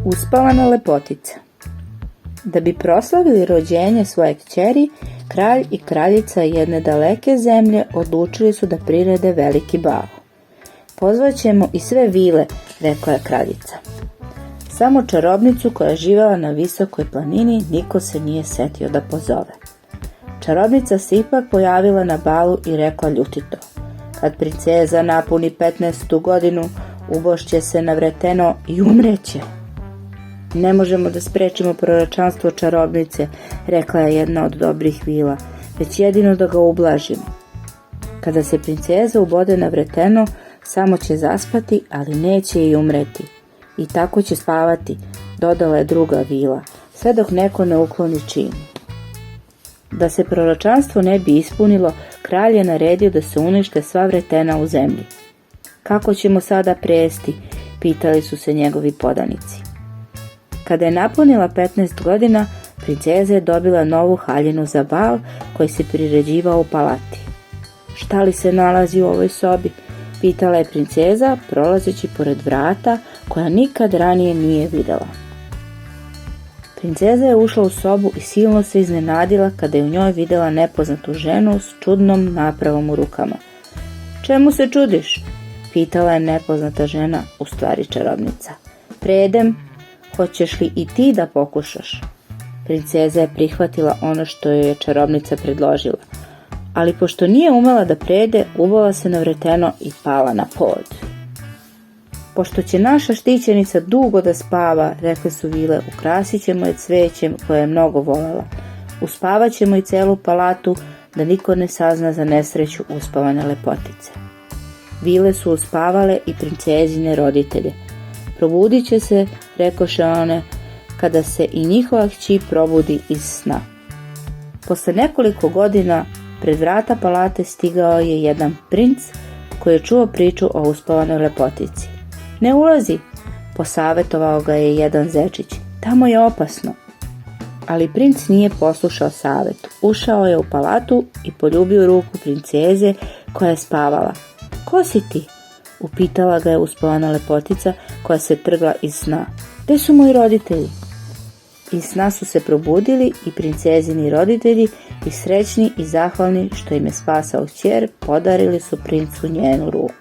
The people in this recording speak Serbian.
Uspavana lepotica. Da bi proslavili rođenje svoje kćeri, kralj i kraljica jedne daleke zemlje odlučili su da prirede veliki bal. Pozvaćemo i sve vile, rekla je kraljica. Samo čarobnicu koja je živela na visokoj planini niko se nije setio da pozove. Čarobnica se ipak pojavila na balu i rekla ljutito: kad princeza napuni 15. godinu, ubošće se na vreteno i umreće. Ne možemo da sprečimo proročanstvo čarobnice, rekla je jedna od dobrih vila, već jedino da ga ublažimo. Kada se princeza ubode na vreteno, samo će zaspati, ali neće i umreti. I tako će spavati, dodala je druga vila, sve dok neko ne ukloni čin. Da se proročanstvo ne bi ispunilo, kralj je naredio da se unište sva vretena u zemlji. Kako ćemo sada presti? Pitali su se njegovi podanici. Kada je napunila 15 godina, princeza je dobila novu haljinu za bal koji se priređivao u palati. Šta li se nalazi u ovoj sobi? Pitala je princeza, prolazeći pored vrata koja nikad ranije nije videla. Princeza je ušla u sobu i silno se iznenadila kada je u njoj videla nepoznatu ženu s čudnom napravom u rukama. Čemu se čudiš? Pitala je nepoznata žena, u stvari čarobnica. Predem, hoćeš li i ti da pokušaš? Princeza je prihvatila ono što joj je čarobnica predložila, ali pošto nije umela da prede, ubala se na vreteno i pala na pod. Pošto će naša štićenica dugo da spava, rekle su vile, ukrasit ćemo je cvećem koje je mnogo volela. Uspavat ćemo i celu palatu da niko ne sazna za nesreću uspavane lepotice. Vile su uspavale i princezine roditelje. Probudit će se, rekoše one, kada se i njihova kći probudi iz sna. Posle nekoliko godina pred vrata palate stigao je jedan princ koji je čuo priču o uspavanoj lepotici. Ne ulazi, posavetovao ga je jedan zečić, tamo je opasno. Ali princ nije poslušao savet, ušao je u palatu i poljubio ruku princeze koja je spavala. Ko si ti? Upitala ga je uspavana lepotica koja se trgla iz sna. Gde su moji roditelji? Iz sna su se probudili i princezini roditelji i srećni i zahvalni što im je spasao kćer, podarili su princu njenu ruku.